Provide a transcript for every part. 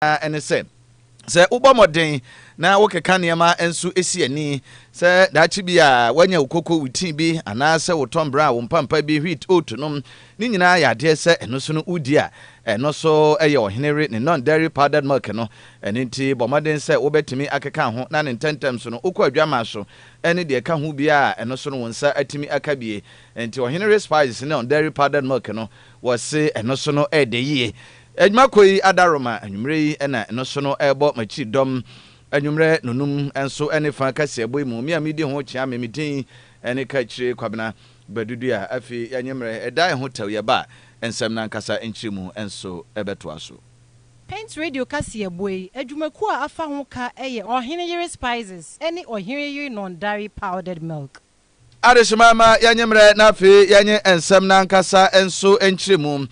ɛne sɛ wobɔ mmɔden na wokeka nneɛma nso esi ani sɛ daakye bi a wanya wokoko wutin bi anaasɛ wotɔn bra wo mpampa bi wheat oat nom ne nyinaa yɛ adeɛ sɛ ɛno so no wodi a ɛno so ɛyɛ ɔhenere ne non dairy powdered milk no ɛno nti bɔ mmɔden sɛ wobɛtumi akeka ho na ne ntɛntɛm so no wokɔ adwama so ɛne deɛ ɛka ho bi a ɛno so no wo nsa atumi aka bie nti ɔhenere spices ne non dairy powdered milk no wɔse ɛno so no ɛɛdɛ yie adwuma yi adaroma anwummerɛ yi ɛna ɛno so no ɛbɔ makyi dɔm anwummerɛ nonum nso ɛne fa kase ɛbɔ mu me a medi ho kyea me medin ɛne Kaakyire Badu Duah afi anwummerɛ ɛda ho taw yɛba ensɛm na nkasa nkyiri mu enso ɛbɛtoa so. Paint Radio Kaakyire Badu adwumaku a afa ho ka ɛyɛ ɔhenere spices ɛne ɔhenere non-dairy powdered milk. Adeshimama yanyemre na afi yanye ensɛm na nkasa enso nkyiri mu.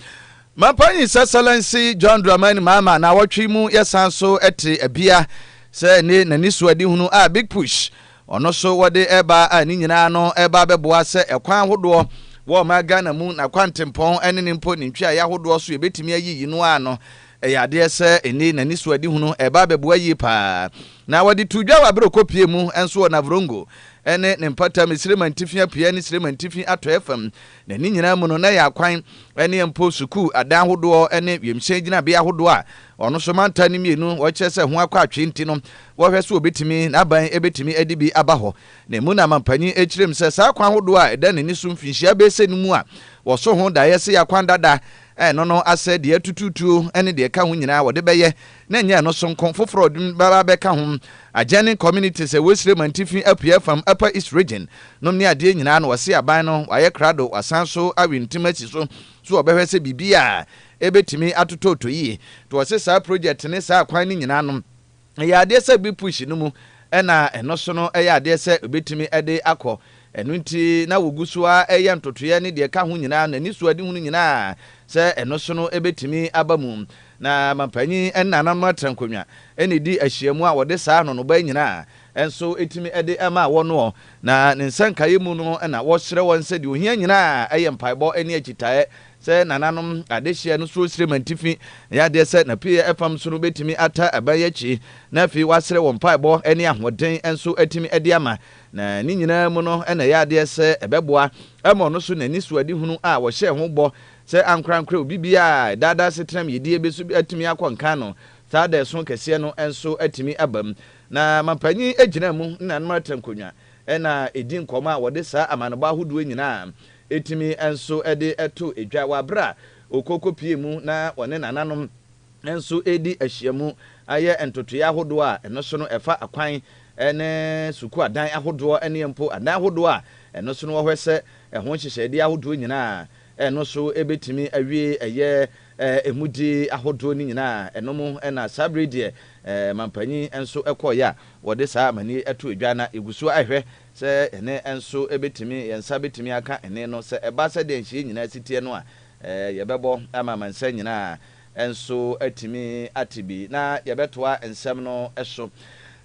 Mampanyi Excellency John Dramani Mahama na wɔtwe mu yɛsan so ɛte abia sɛ ne nani so adi hunu a big push ɔno so wɔde ɛba a ne nyinaa no ɛba bɛboa sɛ ɛkwan hodoɔ wɔ ma Ghana mu na kwantempɔn ɛne ne mpo ne ntwa ya hodoɔ so yɛbɛtumi ayi no ano ɛyɛ adeɛ sɛ ɛne nani so adi hunu ɛba bɛboa yi paa na wɔde tudwa wa bere kopie mu ɛnso wɔ Navrongo ɛne ne mpata mesirema ntifi apia ne sirema ntifi atɔ FM na ne nyinaa mu no na yɛ akwan ɛne mpo suku adan hodoɔ ɛne yɛmhyɛn gyina bea hodoɔ a ɔno so manta ne mienu wɔkyɛ sɛ ho akɔ atwe nti no wɔhwɛ so obetimi n'aban ebetimi adi bi aba hɔ na mu na mampanyi ekyirem sɛ saa kwan hodoɔ a ɛda ne ni so mfinhyia bɛsɛ no mu a wɔso ho da yɛse yɛ kwan dada ɛno no asɛ deɛ tututuo ɛne deɛ ka ho nyinaa wɔde bɛyɛ na nyɛ no so nko foforɔ de baba bɛka ho agene communities a wɔsire mantifi apia fam upper east region nom ne adeɛ nyinaa no wɔse aban no wayɛ krado wasan so awintim akyi so wɔbɛhwɛ sɛ bibia ebetimi atototo yie to wɔse saa project ne saa kwan ne nyinaa no ɛyɛ adeɛ sɛ bi push no mu ɛna ɛno so no ɛyɛ adeɛ sɛ ebetimi ɛde akɔ ɛno nti na wogu so a ɛyɛ ntotoyɛ ne deɛ ka ho nyinaa na ni so ade hu nyinaa sɛ ɛno so no ebetimi aba mu na mampanyi ɛnanam atrankonwa ɛne di ahyiamu a wɔde saa no ba nyinaa ɛnso etimi ɛde ɛma wɔno na ne nsankaye mu no ɛna wɔhyerɛ wɔn sɛ deɛ ohia nyinaa ɛyɛ mpaebɔ ɛne akitae sɛ nananom adehyia no so sire mantifi ya de sɛ na pie ɛfam so no betimi ata abayachi na afi wasere wɔn mpaebɔ ɛne ahoden ɛnso atimi ɛde ama na ne nyinaa mu no ɛna ya de sɛ ɛbɛboa ɛma no so nani so adi hunu a wɔhyɛ ho bɔ sɛ ankrankra obi bia dada setram yedie beso atimi akɔ nkan no saa da so kɛseɛ no ɛnso atimi abam na mampanyi egyina mu na nmatankonwa ɛna edin kɔma a wɔde saa amanaba hodoɔ nyinaa etimi enso ede eto edwa wabra okoko pie mu na one nananom enso edi ahyiamu aye entotoya ahodo a eno so no efa akwan ene suku adan ahodo ene mpo adan ahodo a eno so no wo hwese eho hyehyede ahodo nyina eno so ebetimi awie eye emudi ahodo ni nyina eno mu ena sabrede mampanyi enso ekoya wode saa mani eto edwa na eguso ahwe sɛ ene enso ebetimi yensa betimi aka ene no sɛ eba sɛ de nhye nyina sitie no a yɛbɛbɔ ama mansa nyina enso atimi atibi na yɛbɛtoa ensɛm no ɛso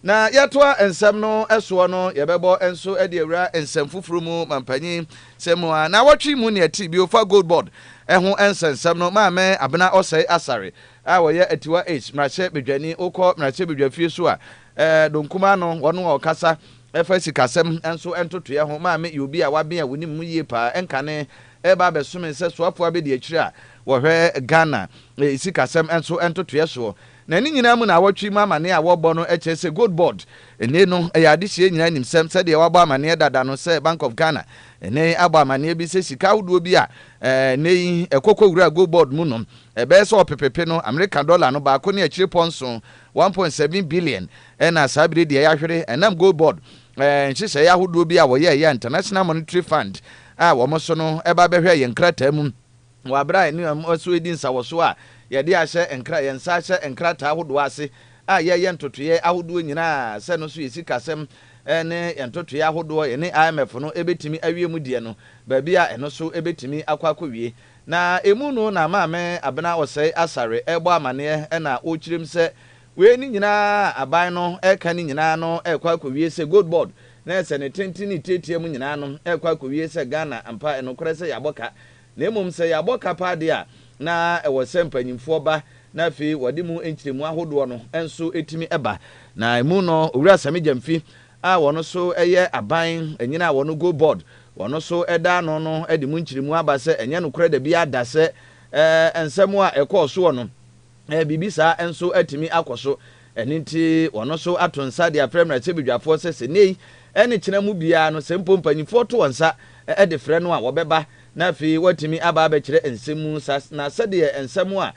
na yɛtoa ensɛm no ɛso no yɛbɛbɔ enso ɛde awura ensɛm fufuru mu mampanyi sɛmu a na wɔtwe mu ne ati bi ofa gold board ɛho ensɛm no maame abena ɔsɛe asare a wɔyɛ atiwa h mrahyɛ bedwani okɔ mrahyɛ bedwafie so a donkuma no wɔno ɔkasa efa sikasem enso entotoye ho maame yobi a wabe a wonim mu yie pa enkane eba besome se soafo abedi akiri a wo hwe Ghana sikasem enso entotoye so na ni nyina mu na awotwi mamane a wobɔ no eche se gold board ene no eyade hye nyina nimsem se de wabɔ amane dada no se Bank of Ghana ene abɔ amane bi se sika wodo bi a nei ekokɔ wura gold board mu no ebe se opepepe no American dollar no ba ko ne akiri ponso 1.7 billion ena sabire de ya hwere enam gold board nhyehyɛ ya hodo bi a wɔyɛ ya International Monetary Fund a wɔn so no eba bɛhwɛ yɛn krata mu wabra ni so edi nsawoso a yɛde ahyɛ nkra yɛn sa ahyɛ nkrata hodo ase a yɛyɛ ntotoyɛ ahodo nyinaa sɛ no so yɛsikasɛm ne ntotoyɛ ahodo yɛne IMF no ebetimi awie mu die no baabi a ɛno so ebetimi akwakowie na emu no na maame abena ɔsɛe asare ɛbɔ amane na okyirem sɛ we ni nyinaa aban no ɛka ni nyinaa no ɛkwa akɔwie sɛ gold board na ɛsɛ ne tentini tetie mu nyinaa no ɛkwa akɔwie sɛ Ghana ampa ɛnokora sɛ yabɔka na emom sɛ yabɔka pa de a na ɛwɔ sɛ mpanyimfoɔ ba na afei wɔde mu enkyiremu ahodoɔ no enso etimi eba na emu no owura Sami Gyamfi a wɔno so ɛyɛ aban enyina a wɔno go board wɔno so ɛda no ɛde mu nkyiremu aba sɛ ɛnyɛ no kora da bi ada sɛ ensɛm a ɛkɔɔ so no bibi saa enso atimi akɔso ɛninti wɔno so atonsa de apremra sebidwafoɔ sɛ nei ɛne kyena mu bia no sɛ mpo mpanyimfoɔ to wɔnsa ɛde frɛ no a wɔbɛba na afei watimi aba abɛkyerɛ ensɛmu na sɛdeɛ ensɛmu a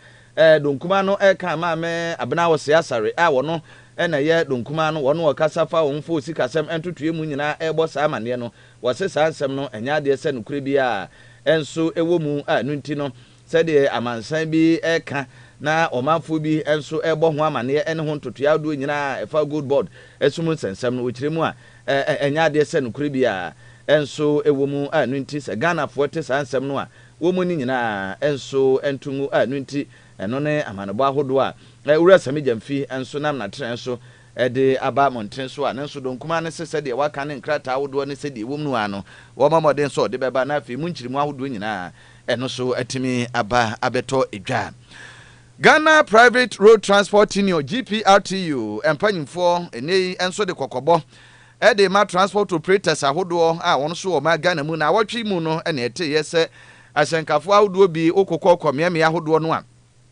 donkuma no ɛka maame abena wɔ se asare a wɔno ɛna yɛ donkuma no wɔno wɔkasa fa wɔn fo sikasɛm ɛntotue mu nyinaa ɛbɔ saa amaneɛ no wɔse saa nsɛm no ɛnya adeɛ sɛ nokure bia ɛnso ɛwɔ mu a no nti no sɛdeɛ amansan bi ɛka na ɔmanfo bi enso ɛbɔ ho amaneɛ ɛne ho ntotoa do nyinaa ɛfa good board ɛsum nsɛnsɛm no wɔkyerɛ mu a ɛnya adeɛ sɛ nokure bia enso ɛwɔ mu a no nti sɛ Ghanafoɔ te saa nsɛm no a wɔ mu ni nyinaa enso ɛntungu a no nti ɛno ne amanebɔ ahodoɔ a owura Sami Gyamfi enso nam na trɛn so ɛde aba monten so a ne nso donkuma ne sɛ deɛ waka ne nkrata ahodoɔ ne sɛ deɛ wɔ mu no ano wɔma mɔden so ɔde bɛba na afei mu nkyirimu ahodoɔ nyinaa ɛno so atimi aba abɛtɔ edwa. Ghana Private Road Transport Union GPRTU empanyimfoɔ enei enso de kokɔbɔ ɛde ma transport operators ahodoɔ a wɔn so wɔ ma Ghana mu na wɔtwe mu no ɛna ɛte yɛ sɛ ahyɛnkafo ahodoɔ bi okokɔ kɔmiame ahodoɔ no a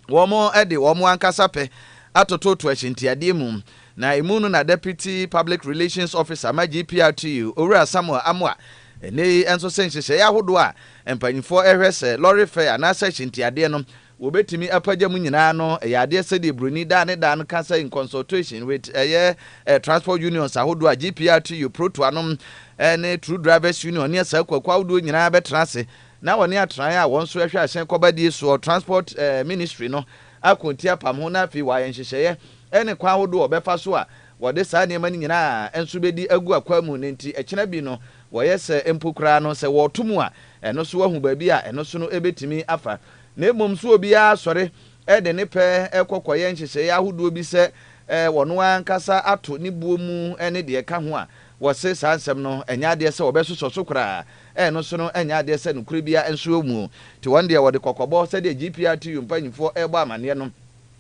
wɔn ɛde wɔn ankasa pɛ atototo ahyɛntiadeɛ mu na emu no na Deputy Public Relations Officer ma GPRTU owura Samuel Amoa enei enso sɛ nhyehyɛ ahodoɔ a empanyimfoɔ ɛhwɛ sɛ lorry fare anasa ahyɛntiadeɛ no wobetimi apagya mu nyinaa no ɛyade sɛ de broni da ne da no kasa in consultation with transport unions ahodo a GPRTU proto anom ne True Drivers Union ne sa kwakwa ahodo nyinaa bɛtrase na wɔne atran a wɔn so ɛhwɛ ahyɛn kɔbadie so transport ministry no akonti apam ho na afi wa yɛnhyehyɛ ɛne kwa ahodo ɔbɛfa so a wɔde saa nneɛma no nyinaa enso bedi agu akwa mu ne nti ɛkyena bi no wɔyɛ sɛ empokra no sɛ wɔtomu a ɛno so wahu baabi a ɛno so no ebetimi afa na emom so obiya sɔre ɛde ne pɛ ɛkɔkɔyɛ nhyehyɛ ahodoɔ bi sɛ wɔno ankasa ato ne buo mu ɛne deɛ ka ho a wɔse saa nsɛm no ɛnya adeɛ sɛ wɔbɛsosɔ so koraa ɛno so no ɛnya adeɛ sɛ nokure bia enso mu ti wɔn deɛ wɔde kɔkɔbɔ sɛ deɛ GPRTU mpanyimfoɔ ɛbɔ amaneɛ no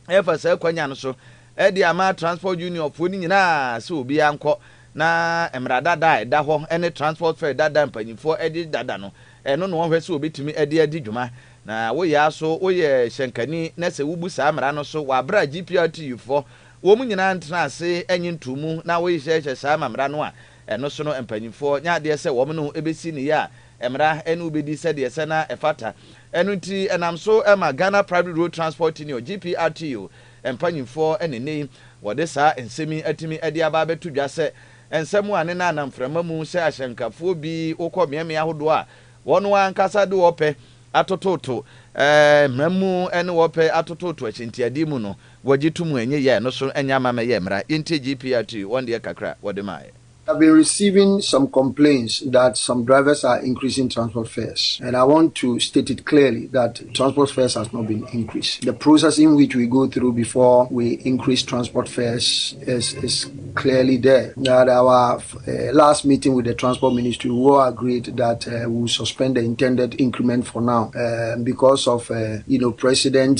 ɛfa sɛ kwanya no so ɛde ama transport union foɔ ni nyinaa sɛ obiya nkɔ na emrada da ɛda hɔ ɛne transport fare dada mpanyimfoɔ ɛde dada no ɛno no wɔn hwɛ sɛ obetumi ɛde adi dwuma na woyɛ aso woyɛ hyenkani na sɛ wubu saa mra no so wabra GPRTU fo wo mu nyina ntena ase enyi ntumu na woyɛ hyɛ saa mra no a ɛno so no empanyimfo nya de sɛ wo no ebesi ne ya emra enu bedi sɛ de sɛ na efata enu nti enam so ema Ghana Private Road Transport Union GPRTU empanyimfo enene wode saa ensemi atimi ade aba beto dwa sɛ ensemu ane na anamframa mu sɛ ahyenkafo bi okɔ miamia hodo a wɔno ankasa de wɔpɛ atototo mramu ene wope atototo ahyentiade mu no wagitum enye ye no so enya mama ye mra inte GPRTU one de kakra wode mae. I've been receiving some complaints that some drivers are increasing transport fares. And I want to state it clearly that transport fares has not been increased. The process in which we go through before we increase transport fares is clearly there. At our last meeting with the transport ministry, we all agreed that we will suspend the intended increment for now because of, President,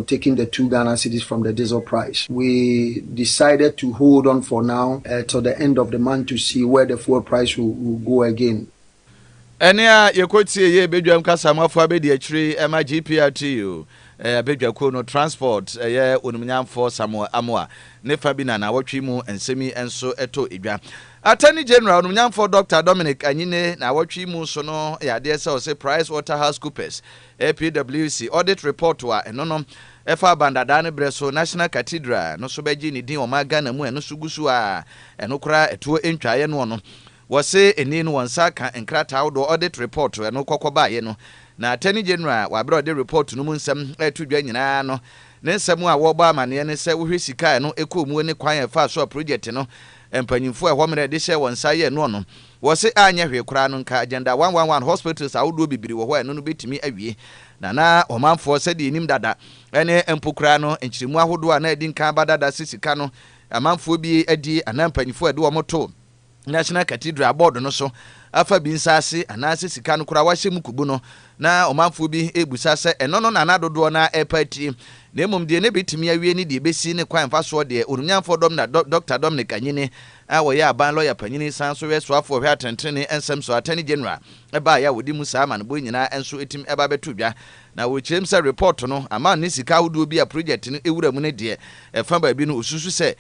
taking the 2 Ghana cedis from the diesel price. We decided to hold on for now till the end of the month to see where the fuel price will go again. Enia yekotie ye bedwam kasamafo abedi akiri ema GPRTU bedwako no transport ye onumnyamfo Samuel Amoa ne fa bi na wotwe mu ensemi enso eto edwa. Attorney General onumnyamfo Dr. Dominic Anyine na wotwe mu so no yade se o se PricewaterhouseCoopers APWC audit report wa enono efa bandada ne breso National Cathedral no so beji ni din o magana mu eno sugusu a eno kra eto entwaye no no wose eni no wonsa ka enkrata awdo audit report eno kokoba ye no na Attorney General wa bro de report no mu nsem etudwa nyina no ne nsem a wo ba amane ne se wo hwe sika no ekomu ne kwan efa so project no empanyimfo e homre de hye wonsa ye no no wose anya hwe kra no nka agenda 111 hospitals awdo bibiri wo ho eno no betimi awie na omanfo se de enim dada ene empokra no enchirimu ahodo a na edi nka badada sisika no amanfo bi adi anampanyifo ade wo moto National Cathedral board no so afa bi nsase anase sika no kura wahye mu kubu no na omanfo bi ebusa se eno no na nadodo na epati na emom de ne betimi awie ni de besi ne kwan fa so de onumnyamfo dom na Dr. Dominic Anyine a wo ya aban lawyer panyini san so wesoafo hwe atentene ensem so attorney general eba ya wodi mu saa man bo nyina enso etim eba beto dwa na wo chirem se report no ama ne sika hodo bi a project no ewura mu ne de efa ba bi no osusu se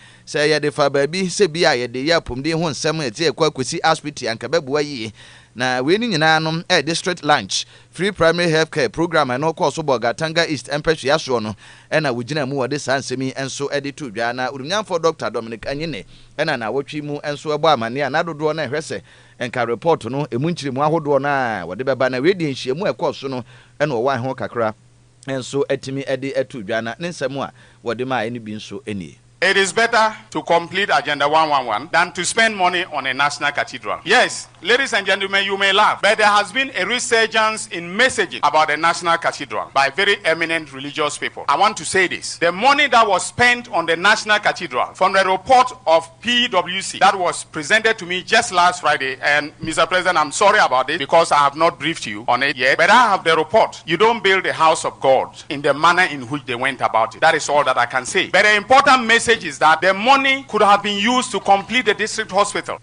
ye de fa ba bi se bi a ye de ya pomde ho nsem eti ekwa kwesi hospital anka bebuwa yi na we ni nyina no district lunch free primary health care program and course so Gatanga East empathy aso no na wogina mu wode sansemi enso editu dwa na urumnyamfo Dr. Dominic Anyine na wotwi mu enso ebo amane na dodo na hwese enka report no emu nchiri mu ahodo na wode beba na we di nhyiemu ekoso no na wo wan ho kakra enso etimi edi etu dwa na nsemu a wode ma eni bi nso eni. It is better to complete Agenda 111 than to spend money on a national cathedral. Yes, ladies and gentlemen, you may laugh, but there has been a resurgence in messaging about the national cathedral by very eminent religious people. I want to say this. The money that was spent on the national cathedral from the report of PWC that was presented to me just last Friday, and Mr. President, I'm sorry about this because I have not briefed you on it yet, but I have the report. You don't build the house of God in the manner in which they went about it. That is all that I can say. But the important message is that the money could have been used to complete the district hospital.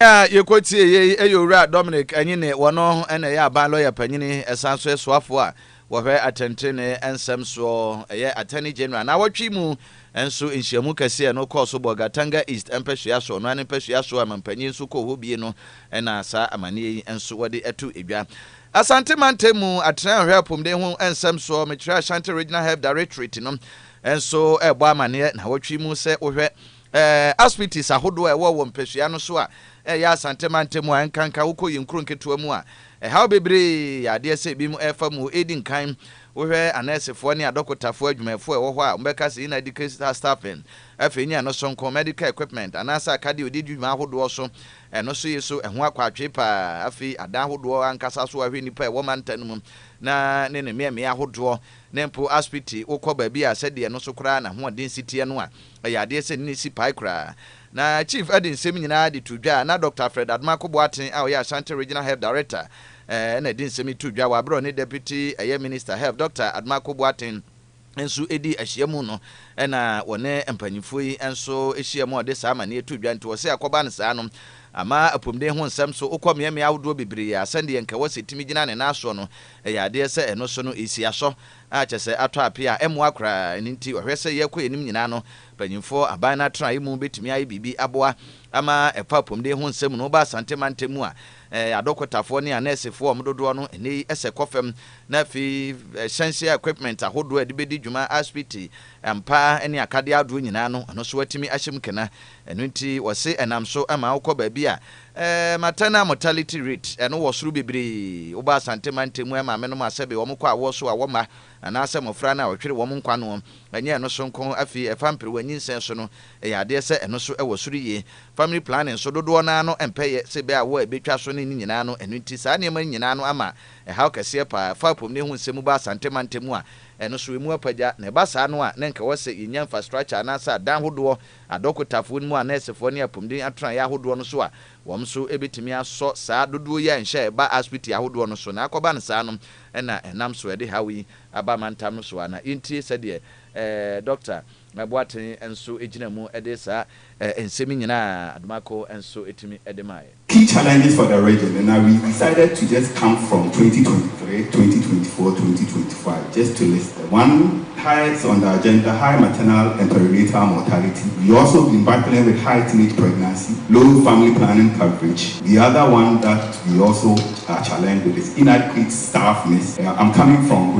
Yekoti eyowura Dominic Anyine wono ene ya ban lawyer panyini esanso esoafo a wo hwe atentene ensem so ye attorney general na wotwi mu enso nhyiamu kase no course bo Gatanga East empehia so no anempehia so ampanyin so ko hobie no ena sa amane yi enso wode etu edwa Asante Mantemu atran hwe apomde ho ensem so metira Ashanti Regional Health Directorate no enso ebo amane na wotwi mu se wo hwe hospitals ahodo wo mpehia no so a ya Asante Mantemu ankanka woko yinkru nketo mu a how bebre ya de se bi mu efa mu edin kan wo hwe anesefo ne adokotafo adwumafo ewo ho a mbeka se ina medical staffing afenya no sonko medical equipment anasa akade odidwuma ahodo so eno so yeso eho akwatwe pa afi adan ahodo ankasa so ahwe nipa ewo mantan mu na ne me ahodo nempo hospital wokọ ba bi a sede eno so kra na ho density no a ya de se ni si pai kra na chief adin sem nyina de tudwa na Dr. Fred Admako Boaten a ya Ashanti Regional Health Director na din sem tudwa wa bro ne deputy minister health Dr. Admako Boaten enso edi ahyiamu no na wone empanyifo yi enso ahyiamu ode sa amane tudwa nti wo se akoba ne sa no ama apomde ho nsem so ukomyeme awodo bebre ya sande nka wasetimi gina ne naso no ya de se eno so no esiaso a chese ato apia emu akra nti ohwese yekọ enim nyina no panyimfo aban na tra imu betimi ayi bibi aboa ama efa apomde ho nsem no ba Asante Mantemu a adokotafo ne anesefo omdodo no eni ese kofem na fi essential equipment ahodo ade bedi dwuma hospital ampa eni akade ado nyina no no so watimi ahyem kena eno nti wose enam so ama ukọ ba bi a maternal mortality rate eno wo suru bebre wo ba Asante Mantemu ama me no asebe wo mkọ awo so awo ma anase mofra na otwere wo nkwa no enye eno so nko afi efampere wanyinsen so no ya de se eno so ewo suru ye family planning so dodo na no empeye sebe a wo ebetwa so ni nyina no eno nti sa ne ma nyina no ama how kase pa fa pom ne hu nsemu ba Asante Mantemu a eno so emu apaja na ba sa no a ne nka wose yenya infrastructure na sa dan hodo adokotafo mu a nesefo ne apomde atran ya hodo no so a wom so ebetimi aso sa dodo ya nhye ba hospital ahodo no so na akoba ne sa no na enam so ede hawi aba mantam no so na inti sede Dr. Boaten enso ejina mu ede sa ensemi nyina Admako enso etimi ede mai. Key challenges for the region, and now we decided to just come from 2023, 2024, 2025, just to list them. One, highest on the agenda, high maternal and perinatal mortality. We also been battling with high teenage pregnancy, low family planning coverage. The other one that we also are challenged with is inadequate staffness. I'm coming from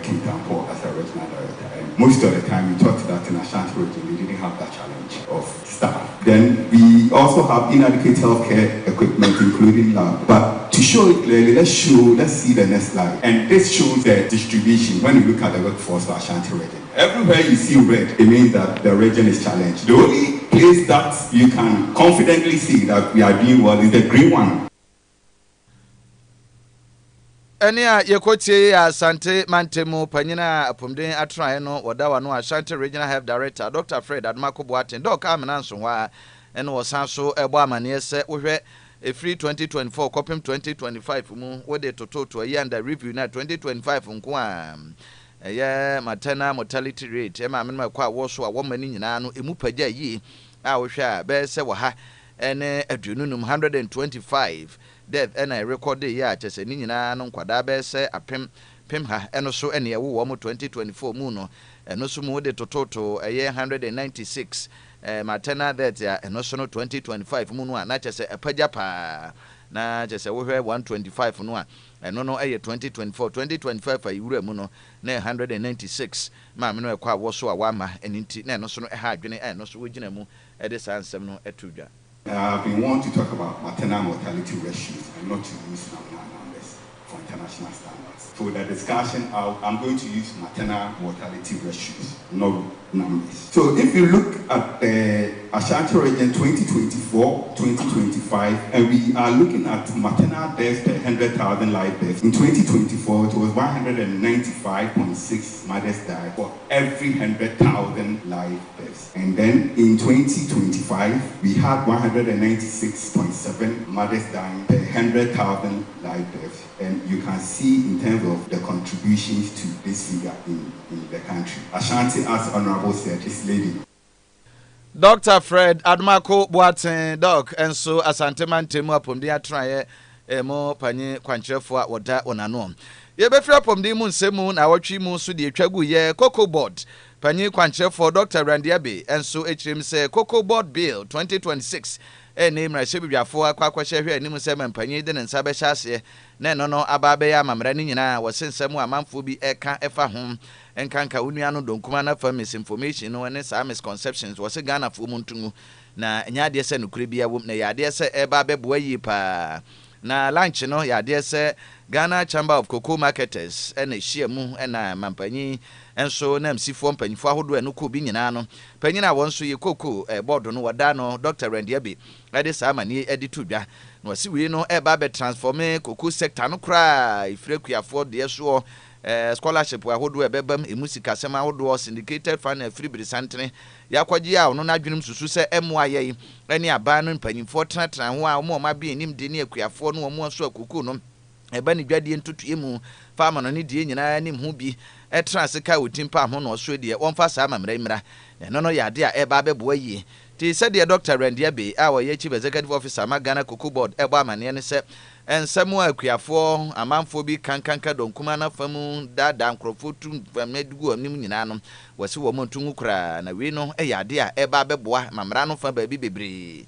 Kintampo as a regional director, and most of the time we talked that in Ashanti region we didn't have that challenge of staff. Then we also have inadequate healthcare equipment, including lab. But to show it clearly, let's see the next slide. And this shows the distribution when you look at the workforce for Ashanti region. Everywhere you see red, it means that the region is challenged. The only place that you can confidently see that we are doing well is the green one. Eni a yekotie ya Asante Mantemu panyina apomden atran no wodawa no Ashanti Regional Health Director Dr. Fred Admako Boaten Doc Aminanso wa eno wosan so ebo amane se wo hwe free 2024 kopim 2025 mu wode toto ye under review na 2025 nko a maternal mortality rate ma me kwa wo so a wo mani nyina no emu pagya yi a wo hwa a be se wo ha ene adununum 125 death ena record ye a chese ni nyina no nkwada be se apem ha eno so ene wo mo 2024 mu no eno so mu wode toto 196 maternal death ya eno so no 2025 mu no a na chese apagya pa na chese wo hwe 125 no a eno no 2024 ayura mu no na 196 ma me no ekwa wo so a wama enti na eno so no ha adwene eno so wogina mu e de sansem no etudwa. I've been wanting to talk about maternal mortality ratios and not to use numbers for international standards. For the discussion, I'm going to use maternal mortality ratios, not numbers. So if you look at the Ashanti region 2024-2025, and we are looking at maternal deaths per 100,000 live births. In 2024, it was 195.6 mothers died for every 100,000 live births. And then in 2025, we had 196.7 mothers dying per 100,000 live births. And you can see in terms of the contributions to this figure in the country. Ashanti, as Honorable said, is leading. Dr. Fred Admako Boateng Doc and so Asante man temu apom dia try mo panye kwanchefo a woda onano. Ye be fra apom di mu nsemu na wotwi mu so de atwagu ye Cocoa Board panye kwanchefo Dr. Randiabe and so echrim say Cocoa Board Bill 2026 name ra shebiafo akwakwa hwe anim se mampanye de nsa be hyase na no ababe ya mamra ni nyina wosensemu amanfo bi eka efa ho enkanka unua no donkuma na fa misinformation no ne sa misconceptions wose Ghana fo muntungu na nya de se nukure bia wom na ya de se eba beboa yi pa na lunch no ya de se Ghana Chamber of Cocoa Marketers ena hia mu ena mampanyi enso na msifo mpanyifo ahodo eno ko bi nyina no panyina wonso ye cocoa board no wada no Dr. Randiabe ade sa amani edi tudwa na wasi wi no eba be transform cocoa sector no kra ifrekuafo de so scholarship ahodo ebebam emusika sema ahodo syndicated fund free brisantene yakwaji a ono na adwenum susu se MYA ene aba no mpanyifo tratra ho a omo ma bi enim de ne akuafo no omo so cocoa no eba ni dwadie ntutu emu farmer no ne die nyina nim ho bi trans ka otimpa ho no so de wonfa sa mamra no no yade a eba beboa yi ti se de Dr. Randiabe a wo ye chief executive officer ma Ghana Cocoa Board eba amane ne se ensemu akuafo amanfo bi kankanka donkuma na famu dada nkrofo tu famedugu anim nyina no wase wo montungu kra na we no yade a eba beboa mamra no fa ba bi bebre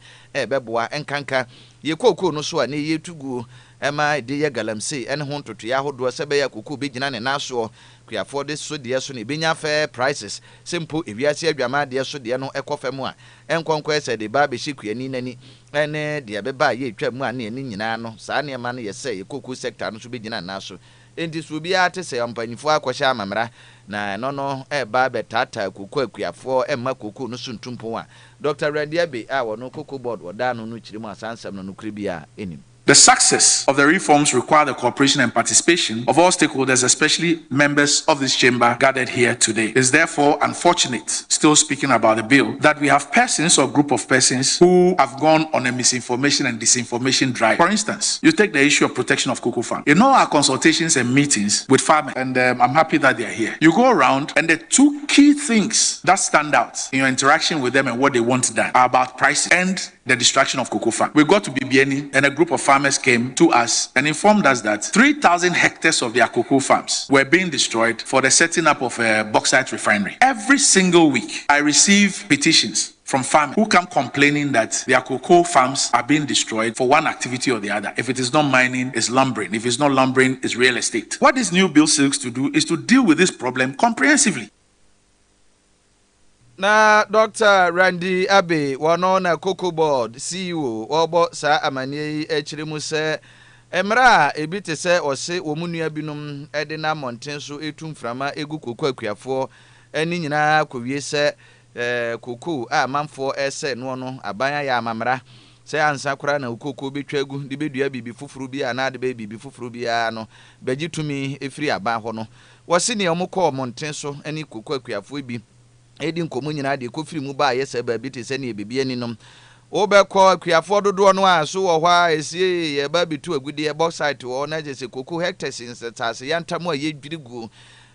beboa enkanka ye kokoo no so a ne ye tugu ema de ye galamse ene ho ntoto ya hodo se be ya kokoo be gina ne naso kuafo de so de so ne benya fair prices simple ewiase adwama de so de no ekofemu a enkonkɔ ese de ba be hikuani nani ene de be ba ye twam a ne nyina no saa ne ma no ye se ye kokoo sector no so be gina naso enti so bi ate se ampanyifo akwɔhya amamra na no eba betata kokoo akuafo emma kokoo no suntumpo a Dr. Randiabe a wono Cocoa Board woda no no kyirimu asansam no no kribia enim. The success of the reforms require the cooperation and participation of all stakeholders, especially members of this chamber gathered here today. It is therefore unfortunate, still speaking about the bill, that we have persons or group of persons who have gone on a misinformation and disinformation drive. For instance, you take the issue of protection of cocoa farm. In all our consultations and meetings with farmers, and I'm happy that they are here, you go around and the two key things that stand out in your interaction with them and what they want done are about price and the destruction of cocoa farm. We got to BBNE and a group of farmers came to us and informed us that 3,000 hectares of their cocoa farms were being destroyed for the setting up of a bauxite refinery. Every single week, I receive petitions from farmers who come complaining that their cocoa farms are being destroyed for one activity or the other. If it is not mining, it's lumbering. If it's not lumbering, it's real estate. What this new bill seeks to do is to deal with this problem comprehensively. Na Dr. Randiabe wono na Cocoa Board CEO obo sa amanie echirimu se emra ebite se ose womunua binom ede na monten so etumframa egu cocoa akuafo ani nyina kowie se cocoa a manfo ese no no abanya ya amamra se ansa kora na cocoa betwagu de bedua bibi fufuru bia na de bibi fufuru bia no bagitumi efiri aba ho no wose ne omukọ monten so ani cocoa akuafo bi edi nkomu nyina de kofiri mu ba yesa ba bi te se ne bibie ni nom Obeko Kuyafo dodoɔ no a so wɔ hɔ a esie ye ba bitu agudie bauxite wɔ na je se koku hectares insatase yantam a ye dwirigu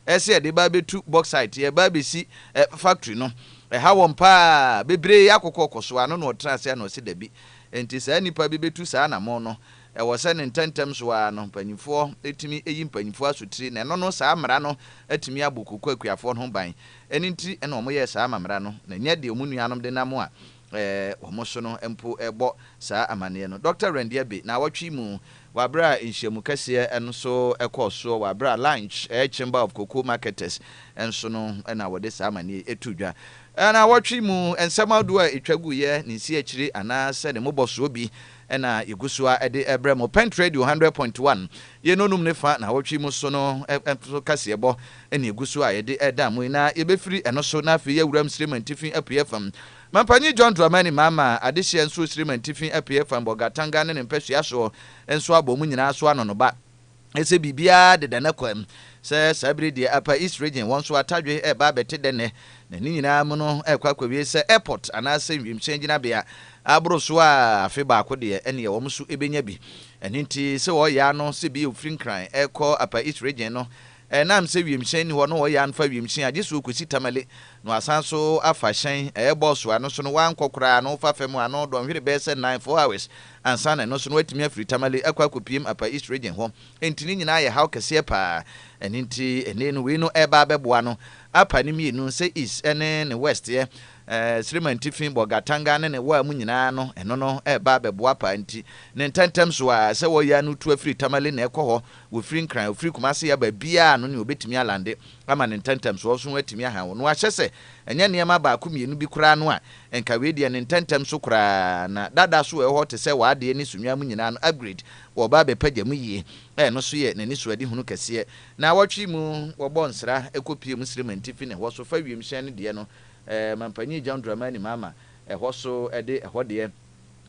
ese de ba betu bauxite ye ba besi factory no ha won pa bebre yakokɔ koso ano no trase na ose dabi enti saa nipa bi betu saa na mo no ɛwɔ sɛ ne ntentem so a no mpanyimfoɔ etimi eyi mpanyimfoɔ asotiri na no saa mra no etimi abokoku Kuyafo no ban eni nti na ɔmo yɛ saa mamra no na nya de ɔmo nuanom de namo a ɔmo so no empo ɛbɔ saa amane no Dr. Rendiabe na wɔtwi mu wabra nhyiamu kɛseɛ ɛno so ɛkɔ so wabra lunch Chamber of Cocoa Marketers ɛnso no na wɔde saa amane etudwa na wɔtwi mu ensɛm adoa etwagu yɛ ne si akyiri ana sɛ ne mobɔso bi na igusua ede ebrem Pen Radio 100.1 ye nonum ne fa na wɔtwi mu so no kase ebo na igusua ede eda mu na ye befiri eno so na afi ye wuram sremantifin apfm Mampanyi John Dramani mama adehye nso sremantifin apfm bogatanga ne mpasua so enso abomu nyina so anono ba ese bibia de na kwam se sabiri de Upper East region won so atadwe ba bete de ne na ni nyina mu no kwakwawie se airport ana se wimchen gina bia abro so a afi ba ko de ene ye wom so ebenya bi eni nti se wo ya no se bi ofrin kran ekọ Upper East region no nam se wimchen ni ho no wo ya nfa wimchen age so kosi tamale no asan so afa hyen boss wa no so no wan kokora no fa fam ano do hwere be se 9 hours ansa na no so no atimi afiri tamale akwakopiem Upper East region ho enti ni nyina ye haw kese pa eni nti ene no we no eba beboa no apa ni mienu se east ene ne west ye sremantifin bogatanga ne wa mu nyina no eno no eba beboa pa nti ne ntentem so a se wo ya no tu afiri tamale na ekọ ho wo firi nkran ofiri kumase ya ba bia no ne obetimi alande ama ne ntentem so so atimi aha wo no ahyese enye niema ba ko mienu bi kura no a enka we de ne ntentem so kura na dada so ho te se wa de ni sunwa mu nyina no upgrade wo ba be pagya mu yie no so ye nani so adi hunu kese na wɔtwi mu wo bonsra ekopie mu sremantifin ne ho so fa wiem hyen ne de no Mampanyi John Dramani mama ɛhɔ so ɛde ɛhɔ de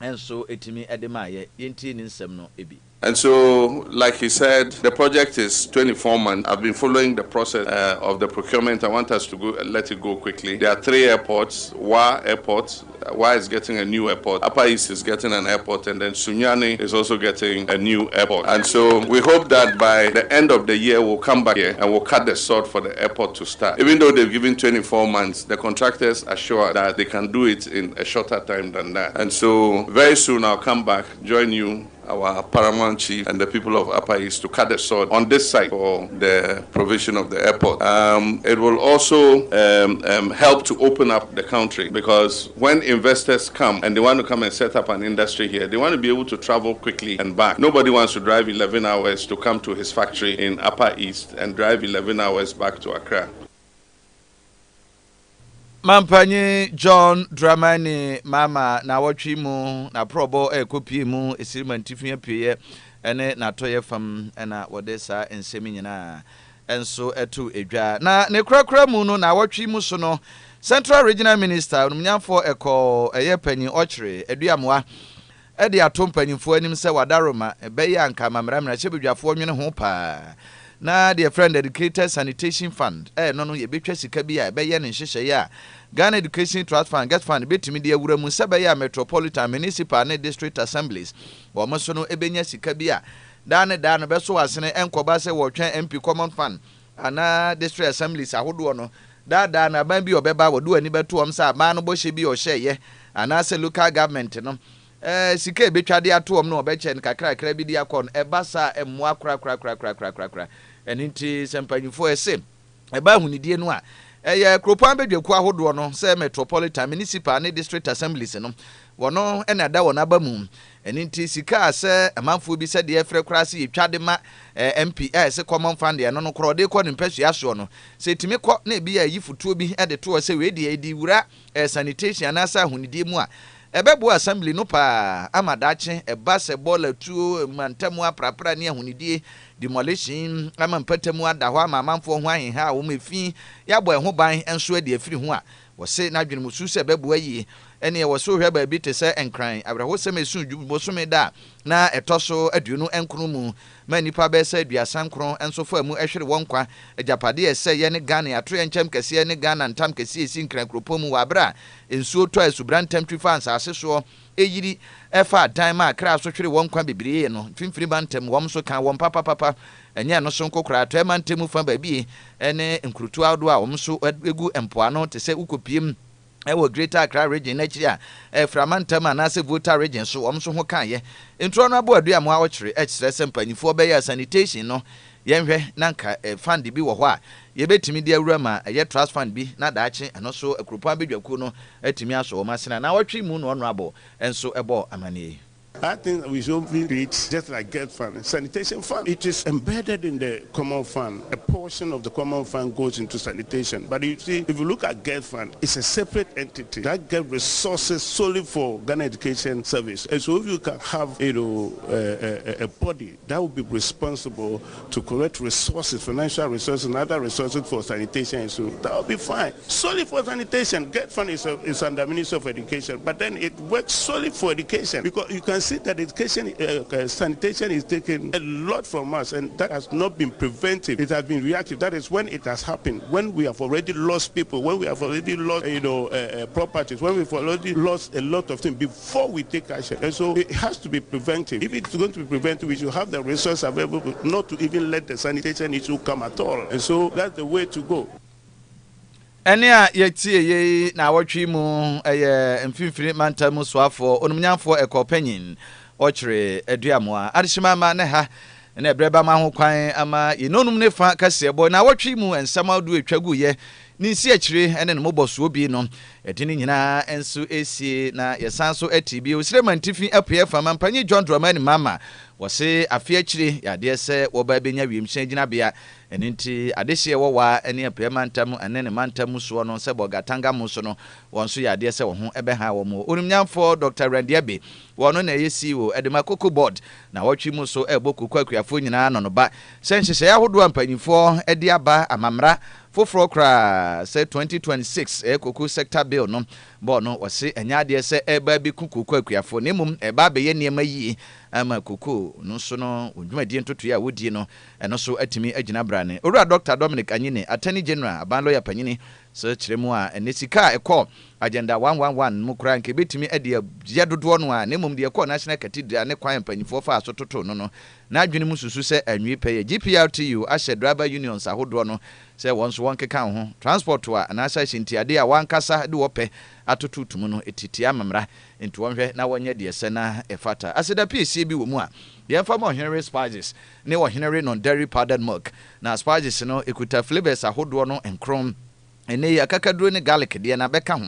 enso etimi ɛde maaye yenti ni nsɛm no ebi. And so, like he said, the project is 24 months. I've been following the process of the procurement. I want us to let it go quickly. There are 3 airports. Wa Airport. Wa is getting a new airport. Upper East is getting an airport. And then Sunyani is also getting a new airport. And so we hope that by the end of the year, we'll come back here and we'll cut the sod for the airport to start. Even though they've given 24 months, the contractors are sure that they can do it in a shorter time than that. And so very soon I'll come back, join you, our paramount chief and the people of Upper East to cut the sod on this site for the provision of the airport. It will also help to open up the country, because when investors come and they want to come and set up an industry here, they want to be able to travel quickly and back. Nobody wants to drive 11 hours to come to his factory in Upper East and drive 11 hours back to Accra. Mampanyi John Dramani mama na wɔtwi mu na probo ekopie mu esirimantifin apie ene na toye fam na wɔde sa ensem nyina enso etu edwa na ne krakra mu no na wɔtwi mu so no Central Regional Minister onumnyafo ekɔ panyi ɔkyere aduamoa ede atom panyimfo anim sɛ wadaroma ebɛyɛ anka mamramra hyebedwafo nwene ho pa na the friend Educated Sanitation Fund no ye betwa sika bi a ebɛyɛ ne nhyehyɛ ya Ghana Education Trust Fund get fund betimi de awura mu sɛbɛyɛ metropolitan municipal ne district assemblies wo mo so no ebenya sika bi a da no bɛso wasene enkoba sɛ wɔtwɛn MP common fund ana district assemblies ahodo no da na ban bi obɛba wodo ani bɛto om sɛ ma no bɔhye bi ɔhyɛye ana sɛ local government no sika ebetwa de ato om no obɛkyɛ ne kakra bi de akɔ no ɛba sa emmoa kra eninti sempanyifo ese eba hunidie no a eye kropan bedweku ahodo no se metropolitan municipal ne district assemblies no wono ena da wona ba mu eninti sika se amanfo bi se de efre krase yetwade ma MPS common fund ye no kro de kɔ ne mpasua so no se timi kɔ na ebi ya yifutuo bi de to se we de edi wura sanitation na sa hunidie mu a ebebo assembly no pa amadache eba se bola tuo mantamu aprapra ne ahunidie demolition ama mpatamu ada ho ama manfo ho ahenha a wo mefi ya bo ho ban enso ade afiri ho a wo se na dwene musu se bebo ayi ene wo so hwe ba bi te se enkran abraho se mesu dwubo so me da na etoso aduonu enkro mu ma nipa be say aduasan kron enso fa mu ehwere won kwa ajapade ese ye ne Ghana ato enchem kese ne Ghana ntam kese esi nkran kropom wa bra ensuo to asubrantam trifans aseso eyiri efa dan ma kra so hwere won kwa bebree no fimfiri bantem wom so kan won papa enye no so nkokora to emantem fa baabie ene nkrutu awdo a wom so egu empoano te se ukopiem ewo Greater Accra region na kiri a framantam anase Volta region so wom so ho kan ye ntro no abo adu am a wo kire ekire sempanyifo be ya sanitation no yenhwe nanka fund bi wo ho a ye betimi de awura ma ye trust fund bi na daache eno so akropa bedwaku no atimi aso wo masena na wotwe mu no honorable enso ebo amane. I think we should treat just like Get Fund, Sanitation Fund. It is embedded in the Common Fund. A portion of the Common Fund goes into sanitation. But you see, if you look at Get Fund, it's a separate entity that gets resources solely for Ghana Education Service. And so if you can have, a body that will be responsible to collect resources, financial resources and other resources for sanitation, so that will be fine. Solely for sanitation, Get Fund is under Ministry of Education, but then it works solely for education because you can see that education, sanitation is taking a lot from us, and that has not been preventive. It has been reactive. That is when it has happened, when we have already lost people, when we have already lost, properties, when we've already lost a lot of things before we take action. And so it has to be preventive. If it's going to be preventive, we should have the resources available not to even let the sanitation issue come at all. And so that's the way to go. Enia yetie ye na wotwe mu mfimfiri mantam soafo onumnyamfo ekopanyin ochre aduamo a adehima ma ne ha na ebreba ma ho kwan ama yenonum ne fa kasebo na wotwe mu ensam adu atwagu ye ninsi akire ene no moboso obi no edini nyina enso esie na yesanso atibi osirema ntifi apue fama mpanye John Dramani mama wose afi akire yade se wo ba benya wiemhyan gina bia eninti adehye wo wa ene apue mantam ene ne mantam so no se bogatanga mu so no wonso yade se wo ho ebeha wo mu onumnyamfo Dr. Randiabe wono na yesi wo edema koko board na wotwe mu so eboku kwakuafo nyina no no ba senhyehyɛ yahodo ampanyifo edi aba amamra foforo kra say 2026 koku sector bill no bo no wose enyade se eba bi kuku kwakuafo nemum eba be ye niema yi ama kuku no so no odwumadi ntoto ya wodi no eno so atimi agina brane owura Dr. Dominic Anyine Attorney General aban lawyer panyini so kiremu a enesika ekọ agenda 111 mu kra nke betimi ade ya dodo no a nemum de ekọ National Cathedral ne kwan panyifo fa so toto no na adwene mu susu se anwi peye GPRTU ahye driver unions ahodo no se wonso wonkeka ho transport wa anasa shintiade a wankasa de wope atotutum no etiti amamra nti wonhwe na wonye de se na efata aseda PC bi wo mu a ye mfa mo Henry Spices ne wo Henry non dairy powdered milk na Spices no ekuta flavors ahodo no enkrom ene ya kakaduro ne garlic de na beka ho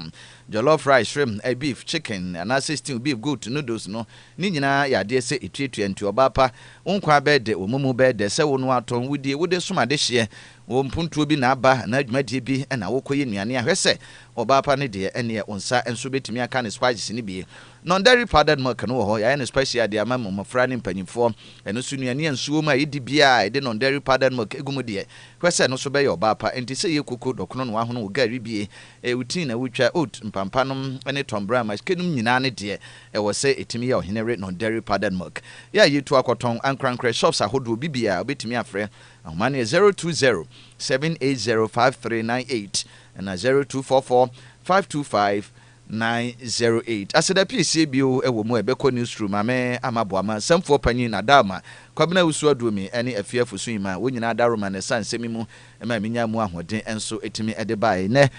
jollof rice shrimp beef chicken and assisting beef goat noodles no ni nyina ya de se etuetua nti obapa unkwa bede omumu bede se wonu aton wudie wode soma de hye wo mpuntuo bi na aba na adwumadie bi na wokoye nuane ahwese obapa ne de ene onsa enso betimi aka ne spices ni bi non dairy powdered milk no ho ya ne special de ama mmofra ne mpanyimfo eno su nuane ensuo ma yedi bia de non dairy powdered milk egum de hwese no so be ya obapa enti se ye kuku dokono no ahono wo gari bi utin na wutwa oat mpampanom ene tombra ma skenum nyina ne de wo se etimi ya ohenere non dairy powdered milk ya yitu akoton ankrankre shops ahodo bibia obetimi afre amane 020 7805398 and 0244525908 aseda PC bio ewo mu ebeko newsroom ame amaboama samfo panyin na dama kwabena usu aduomi ene afiafo suima wonyina adaroma ne sansemi mu ema minya mu ahoden enso etimi ede bae ne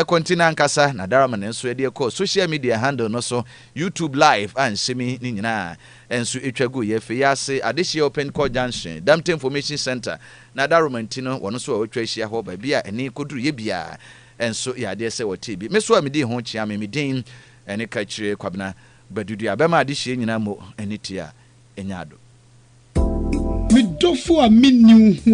kontina nkasa na daroma ne enso ede ko social media handle no so YouTube live ansemi ni nyina enso etwagu ye fe yase adehye open call junction Damte Information Center na daroma ntino wono so otwa hia ho ba bia ene koduru ye bia enso ya de se wote bi meso amedi ho chia memedin ene Kaakyire Badu Duah abema adehye nyina mo ene tia enyado midofo a minni